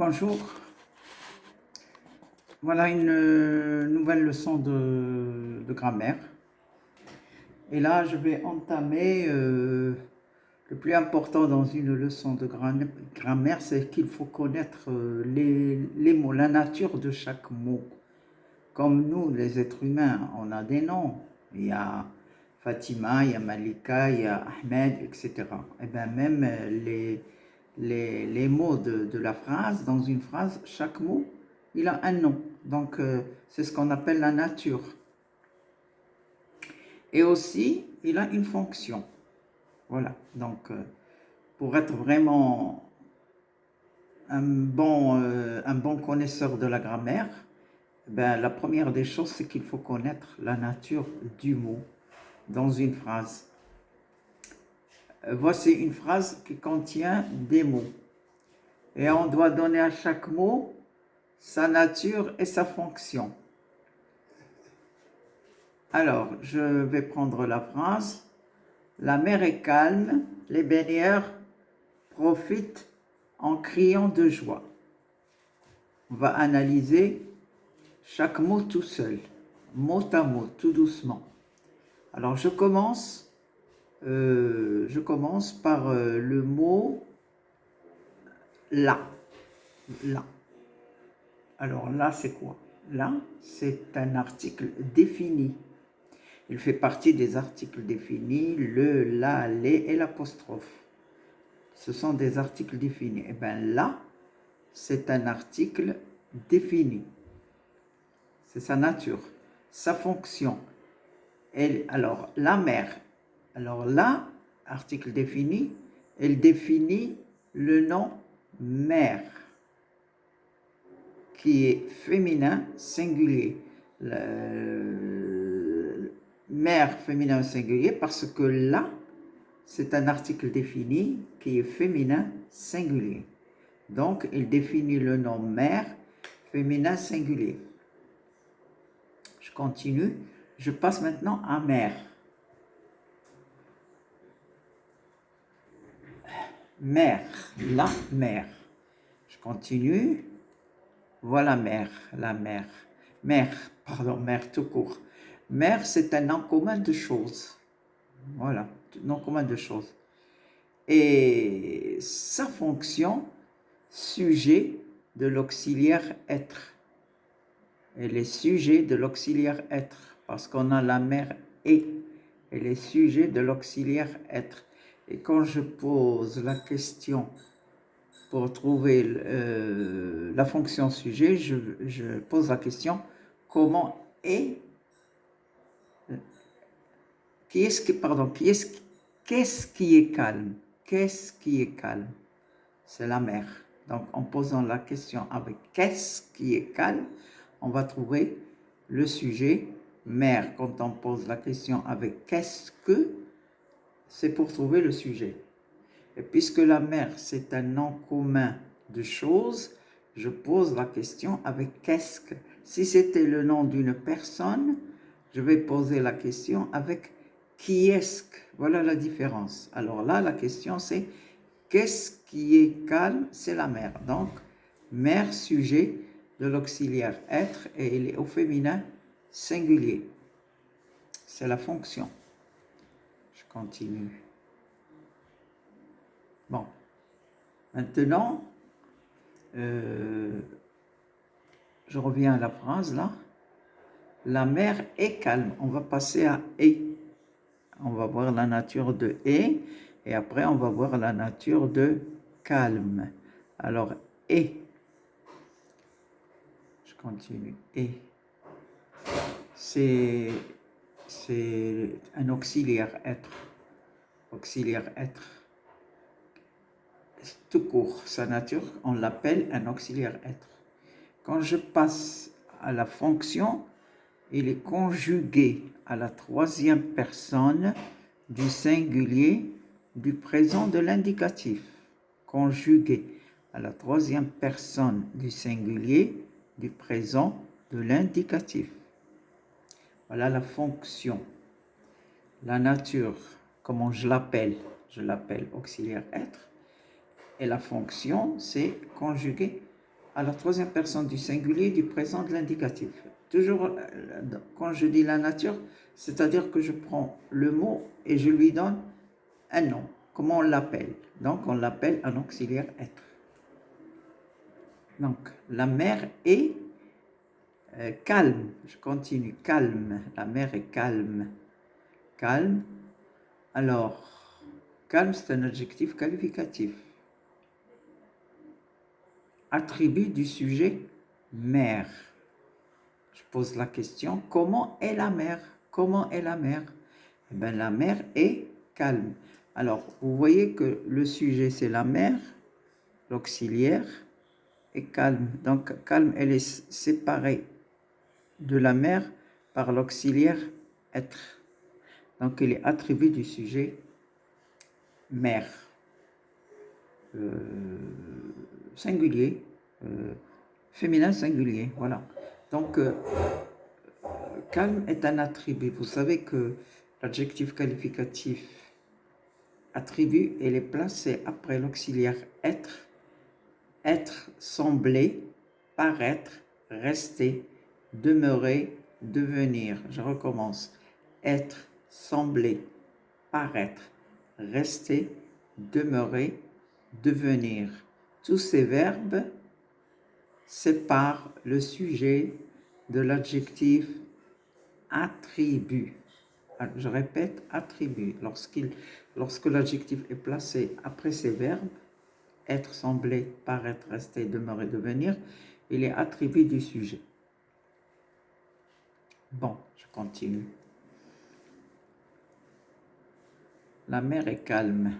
Bonjour, voilà une nouvelle leçon de grammaire. Et là, je vais entamer le plus important dans une leçon de grammaire, c'est qu'il faut connaître les mots, la nature de chaque mot. Comme nous, les êtres humains, on a des noms. Il y a Fatima, il y a Malika, il y a Ahmed, etc. Et bien même les mots de la phrase, dans une phrase, chaque mot, il a un nom. Donc, c'est ce qu'on appelle la nature. Et aussi, il a une fonction. Voilà. Donc, pour être vraiment un bon connaisseur de la grammaire, ben, la première des choses, c'est qu'il faut connaître la nature du mot dans une phrase. Voici une phrase qui contient des mots. Et on doit donner à chaque mot sa nature et sa fonction. Alors, je vais prendre la phrase. La mer est calme, les baigneurs profitent en criant de joie. On va analyser chaque mot tout seul, mot à mot, tout doucement. Alors, je commence par le mot là. Là. Alors là, c'est quoi? Là, c'est un article défini. Il fait partie des articles définis, le, la, les et l'apostrophe. Ce sont des articles définis. Et bien là, c'est un article défini. C'est sa nature, sa fonction. Alors, la mère. Alors là, article défini, elle définit le nom mère, qui est féminin singulier. Mère féminin singulier parce que là, c'est un article défini qui est féminin singulier. Donc, il définit le nom mère féminin singulier. Je continue. Je passe maintenant à mère. Mère, la mère. Je continue. Voilà mère, la mère. Mère tout court. Mère, c'est un nom commun de choses. Voilà, nom commun de choses. Et sa fonction, sujet de l'auxiliaire être. Elle est sujet de l'auxiliaire être, parce qu'on a la mère et. Elle est sujet de l'auxiliaire être. Et quand je pose la question pour trouver la fonction sujet, je pose la question comment est, qu'est-ce qui est calme? Qu'est-ce qui est calme? C'est la mer. Donc en posant la question avec qu'est-ce qui est calme, on va trouver le sujet mer. Quand on pose la question avec qu'est-ce que, c'est pour trouver le sujet. Et puisque la mer, c'est un nom commun de choses, je pose la question avec qu'est-ce que. Si c'était le nom d'une personne, je vais poser la question avec qui est-ce que. Voilà la différence. Alors là, la question c'est qu'est-ce qui est calme? C'est la mer. Donc, mer, sujet de l'auxiliaire être, et il est au féminin singulier. C'est la fonction. Je continue. Bon. Maintenant, je reviens à la phrase là. La mer est calme. On va passer à est. On va voir la nature de est. Et après, on va voir la nature de calme. Alors, est. Je continue. Est. C'est un auxiliaire être. Auxiliaire être. Tout court, sa nature, on l'appelle un auxiliaire être. Quand je passe à la fonction, il est conjugué à la troisième personne du singulier du présent de l'indicatif. Conjugué à la troisième personne du singulier du présent de l'indicatif. Voilà la fonction. La nature, comment je l'appelle auxiliaire être. Et la fonction, c'est conjugué à la troisième personne du singulier du présent de l'indicatif. Toujours, quand je dis la nature, c'est-à-dire que je prends le mot et je lui donne un nom. Comment on l'appelle? Donc, on l'appelle un auxiliaire être. Donc, la mer est calme. Je continue. Calme. La mer est calme. Calme. Alors, calme, c'est un adjectif qualificatif. Attribut du sujet mer. Je pose la question, comment est la mer? Comment est la mer? Eh bien, la mer est calme. Alors, vous voyez que le sujet, c'est la mer, l'auxiliaire est calme. Donc, calme, elle est séparée de la mer par l'auxiliaire être. Donc, il est attribué du sujet mer. Singulier, féminin singulier, voilà. Donc, calme est un attribut. Vous savez que l'adjectif qualificatif attribut, elle est placée après l'auxiliaire être. Être, sembler, paraître, rester, demeurer, devenir. Je recommence. Être, sembler, paraître, rester, demeurer, devenir. Tous ces verbes séparent le sujet de l'adjectif attribut. Je répète, attribut. Lorsque l'adjectif est placé après ces verbes, être, sembler, paraître, rester, demeurer, devenir, il est attribut du sujet. Bon, je continue. La mer est calme.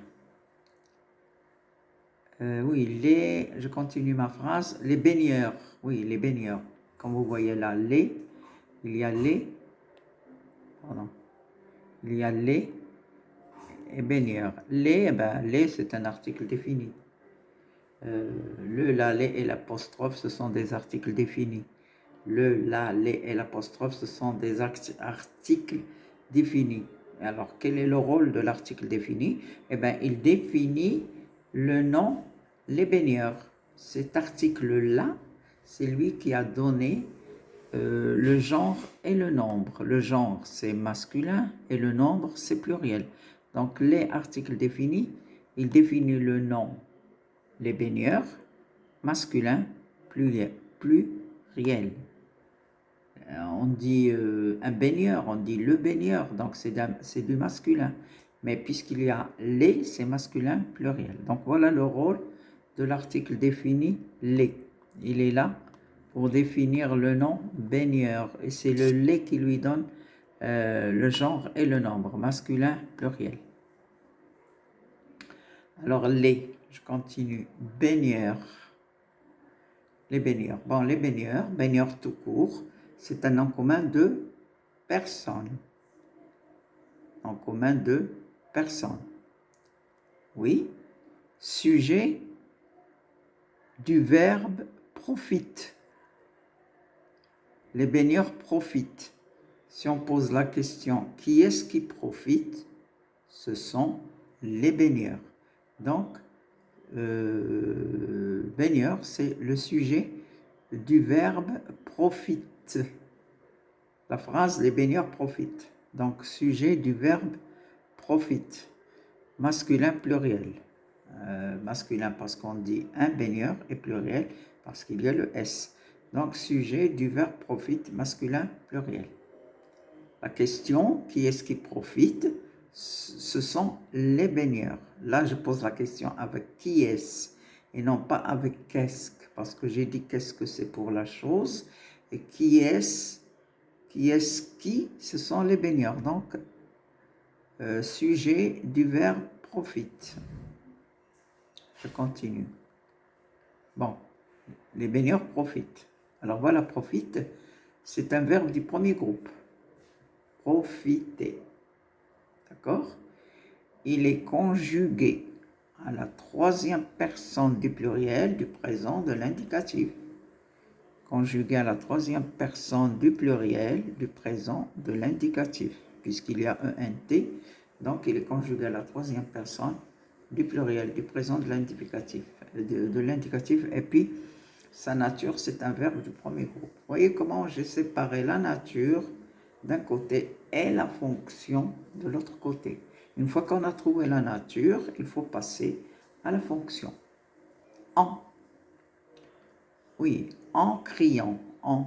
Oui, je continue ma phrase. Les baigneurs. Oui, les baigneurs. Comme vous voyez là, il y a les. Pardon. Il y a les et baigneurs. Les, c'est un article défini. Le, la, les et l'apostrophe, ce sont des articles définis. Le, la, les et l'apostrophe, ce sont des articles définis. Alors, quel est le rôle de l'article défini? Eh bien, il définit le nom, les baigneurs. Cet article-là, c'est lui qui a donné le genre et le nombre. Le genre, c'est masculin et le nombre, c'est pluriel. Donc, les articles définis, il définit le nom, les baigneurs, masculin, pluriel. On dit un baigneur, on dit le baigneur, donc c'est du masculin. Mais puisqu'il y a les, c'est masculin pluriel. Donc voilà le rôle de l'article défini les. Il est là pour définir le nom baigneur. Et c'est le les qui lui donne le genre et le nombre, masculin pluriel. Alors les, je continue, baigneur. Les baigneurs. Bon, les baigneurs tout court, c'est un nom commun de personnes. En commun de personnes. Oui. Sujet du verbe profite. Les baigneurs profitent. Si on pose la question, qui est-ce qui profite? Ce sont les baigneurs. Donc, baigneur, c'est le sujet du verbe profite. La phrase, les baigneurs profitent. Donc, sujet du verbe profite. Masculin pluriel. Masculin parce qu'on dit un baigneur et pluriel parce qu'il y a le S. Donc, sujet du verbe profite, masculin pluriel. La question, qui est-ce qui profite? Ce sont les baigneurs. Là, je pose la question avec qui est-ce et non pas avec qu'est-ce, parce que j'ai dit qu'est-ce que c'est pour la chose et qui est-ce qui, ce sont les baigneurs. Donc, sujet du verbe profite. Je continue. Bon, les baigneurs profitent. Alors voilà, profite, c'est un verbe du premier groupe. Profiter. D'accord? Il est conjugué à la troisième personne du pluriel du présent de l'indicatif. Conjugué à la troisième personne du pluriel du présent de l'indicatif. Puisqu'il y a un NT, donc il est conjugué à la troisième personne du pluriel du présent de l'indicatif. Et puis, Sa nature, c'est un verbe du premier groupe. Vous voyez comment j'ai séparé la nature d'un côté et la fonction de l'autre côté. Une fois qu'on a trouvé la nature, il faut passer à la fonction. En. Oui, en criant, en.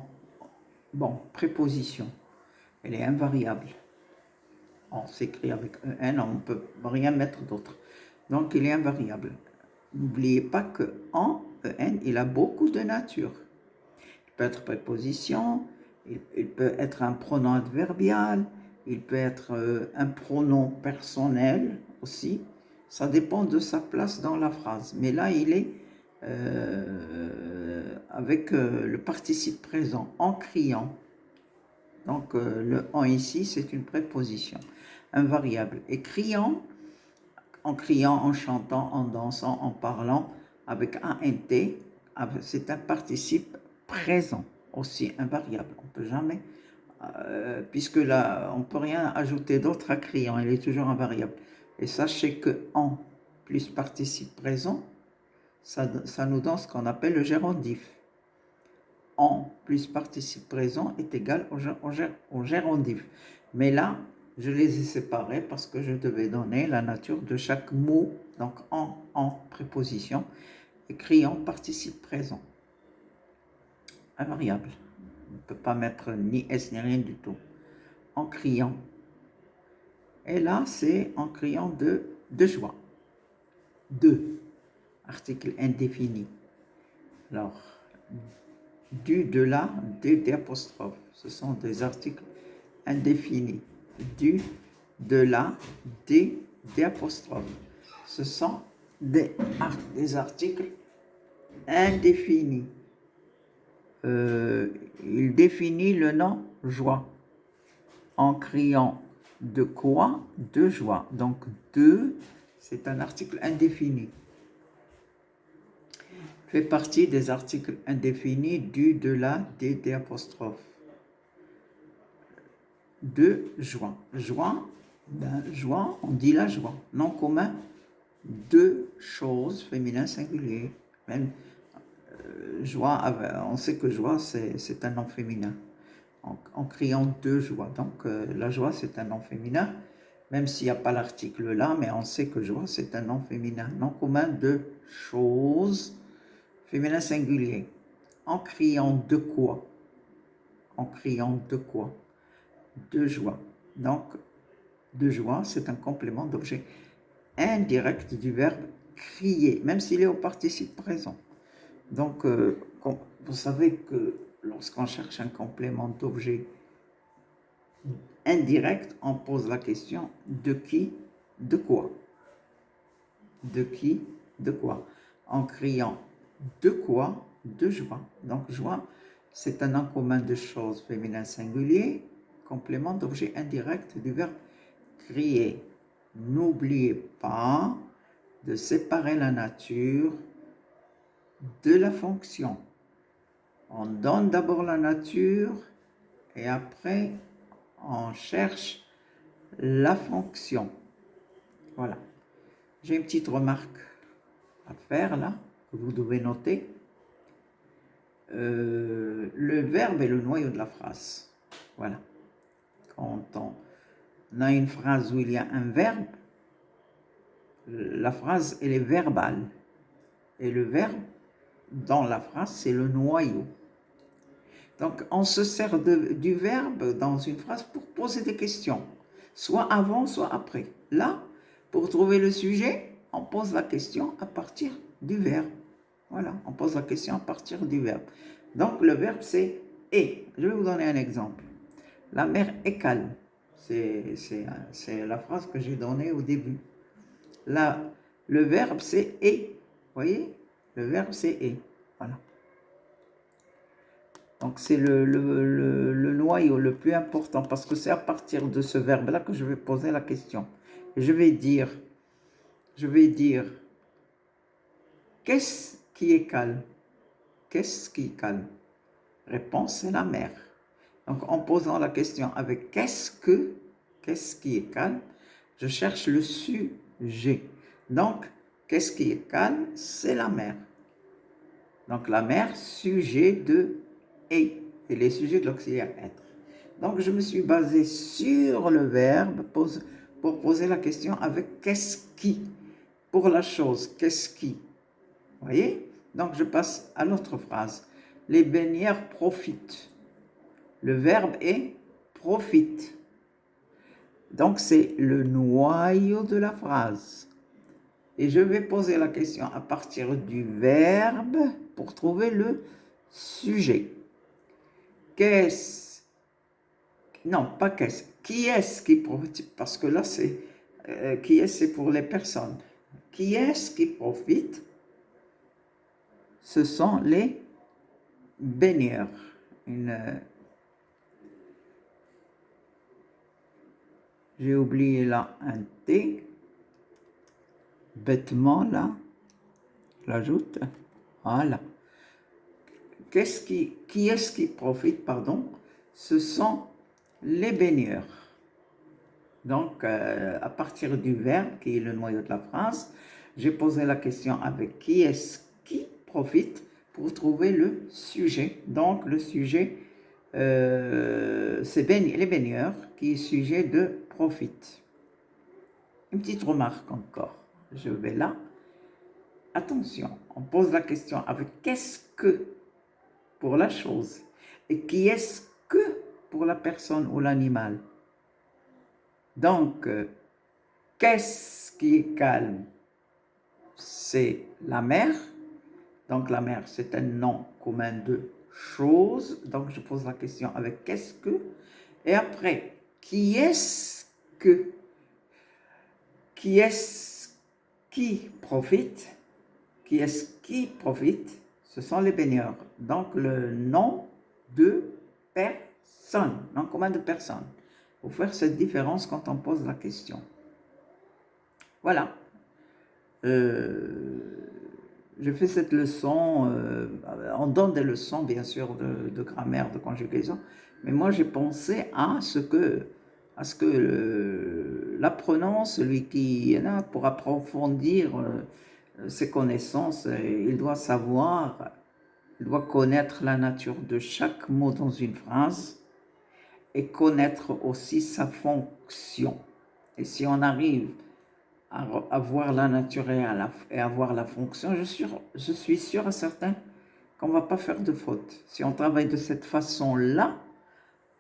Bon, préposition. Elle est invariable. On s'écrit avec EN, on ne peut rien mettre d'autre. Donc, il est invariable. N'oubliez pas que en EN, il a beaucoup de nature. Il peut être préposition, il peut être un pronom adverbial, il peut être un pronom personnel aussi. Ça dépend de sa place dans la phrase. Mais là, il est avec le participe présent, en criant. Donc, le en ici, c'est une préposition invariable. Et criant, en chantant, en dansant, en parlant, avec ANT, c'est un participe présent, aussi invariable. On ne peut jamais, puisque là, on ne peut rien ajouter d'autre à criant, il est toujours invariable. Et sachez que en plus participe présent, ça nous donne ce qu'on appelle le gérondif. En plus participe présent est égal au gérondif. Mais là, je les ai séparés parce que je devais donner la nature de chaque mot. Donc en préposition, et criant participe présent. Invariable. On ne peut pas mettre ni S ni rien du tout. En criant. Et là, c'est en criant de joie. De. Article indéfini. Alors, du, de là, des apostrophes. Ce sont des articles indéfinis. Du, de là, des apostrophes. Ce sont des articles indéfinis. Il définit le nom joie en criant de quoi? De joie. Donc, de, c'est un article indéfini. Fait partie des articles indéfinis du, de la, des apostrophes. De joie. Joie, joie, on dit la joie. Nom commun, deux choses, féminin singulier. Même joie, on sait que joie, c'est un nom féminin. En criant de joie. Donc, la joie, c'est un nom féminin. Même s'il n'y a pas l'article là, mais on sait que joie, c'est un nom féminin. Nom commun de choses, féminin singulier. En criant de quoi? En criant de quoi? De joie. Donc, de joie, c'est un complément d'objet indirect du verbe crier, même s'il est au participe présent. Donc, vous savez que lorsqu'on cherche un complément d'objet indirect, on pose la question de qui, de quoi? De qui, de quoi? En criant de quoi? De joie. Donc, joie, c'est un nom commun de choses féminin singulier, complément d'objet indirect du verbe crier. N'oubliez pas de séparer la nature de la fonction. On donne d'abord la nature et après on cherche la fonction. Voilà. J'ai une petite remarque à faire là, que vous devez noter. Le verbe est le noyau de la phrase. Voilà. Quand on a une phrase où il y a un verbe, la phrase elle est verbale. Et le verbe dans la phrase, c'est le noyau. Donc, on se sert du verbe dans une phrase pour poser des questions, soit avant, soit après. Là, pour trouver le sujet, on pose la question à partir du verbe. Voilà, on pose la question à partir du verbe. Donc, le verbe, c'est « est ». Je vais vous donner un exemple. La mer est calme. C'est la phrase que j'ai donnée au début. Là, le verbe, c'est « est ». Vous voyez? Le verbe, c'est « est ». Voilà. Donc, c'est le noyau le plus important parce que c'est à partir de ce verbe-là que je vais poser la question. Je vais dire, qu'est-ce qui est calme? Qu'est-ce qui est calme? Réponse, c'est la mer. Donc, en posant la question avec qu'est-ce qui est calme, je cherche le sujet. Donc, qu'est-ce qui est calme? C'est la mer. Donc la mer, sujet de est, et les sujets de l'auxiliaire être. Donc je me suis basé sur le verbe pour poser la question avec qu'est-ce qui, pour la chose, qu'est-ce qui. Vous voyez? Donc je passe à l'autre phrase. Les baigneurs profitent. Le verbe est profite. Donc c'est le noyau de la phrase. Et je vais poser la question à partir du verbe pour trouver le sujet. Qu'est-ce? Non, pas qu'est-ce. Qui est-ce qui profite? Parce que là, c'est qui est-ce, c'est pour les personnes. Qui est-ce qui profite? Ce sont les baigneurs. J'ai oublié là un T. Bêtement là. L'ajoute. Voilà. Qui est-ce qui profite, pardon? Ce sont les baigneurs. Donc, à partir du verbe, qui est le noyau de la phrase, j'ai posé la question avec qui est-ce qui profite pour trouver le sujet. Donc, le sujet, c'est les baigneurs qui est sujet de profite. Une petite remarque encore. Je vais là. Attention, on pose la question avec qu'est-ce que pour la chose et qui est-ce que pour la personne ou l'animal. Donc, qu'est-ce qui est calme? C'est la mer. Donc, la mer, c'est un nom commun de choses. Donc, je pose la question avec qu'est-ce que? Et après, qui est-ce que? Qui est-ce qui profite? Qui est-ce qui profite? Ce sont les baigneurs. Donc, le nom de personne, nom commun de personne. Il faut faire cette différence quand on pose la question. Voilà. Je fais cette leçon, on donne des leçons bien sûr de grammaire, de conjugaison, mais moi j'ai pensé à ce que l'apprenant, celui qui est là pour approfondir ses connaissances, il doit savoir, il doit connaître la nature de chaque mot dans une phrase et connaître aussi sa fonction. Et si on arrive à voir la nature et à voir la fonction, je suis sûr et certain qu'on ne va pas faire de faute. Si on travaille de cette façon-là,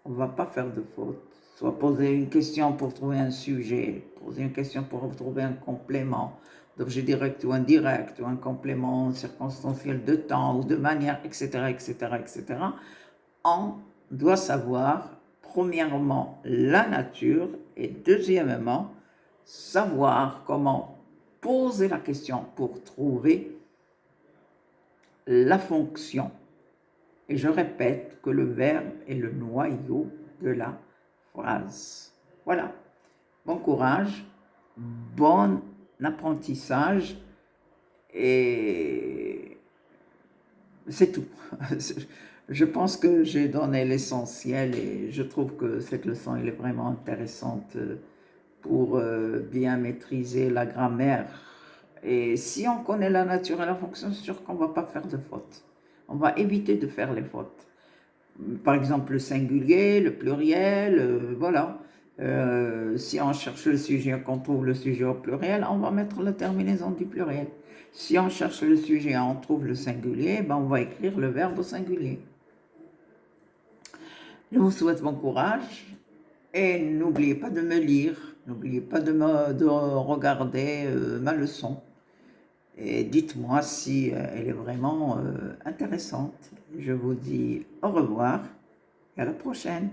on ne va pas faire de faute. Soit poser une question pour trouver un sujet, poser une question pour trouver un complément d'objet direct ou indirect, ou un complément circonstanciel de temps ou de manière, etc., etc., etc. On doit savoir, premièrement, la nature et deuxièmement, savoir comment poser la question pour trouver la fonction. Et je répète que le verbe est le noyau de la phrase. Voilà. Bon courage, bon apprentissage et c'est tout. Je pense que j'ai donné l'essentiel et je trouve que cette leçon elle est vraiment intéressante pour bien maîtriser la grammaire. Et si on connaît la nature et la fonction, c'est sûr qu'on ne va pas faire de fautes. On va éviter de faire les fautes. Par exemple, le singulier, le pluriel, voilà. Si on cherche le sujet, qu'on trouve le sujet au pluriel, on va mettre la terminaison du pluriel. Si on cherche le sujet et on trouve le singulier, ben on va écrire le verbe au singulier. Je vous souhaite bon courage et n'oubliez pas de me lire, n'oubliez pas de regarder ma leçon. Et dites-moi si elle est vraiment intéressante. Je vous dis au revoir et à la prochaine.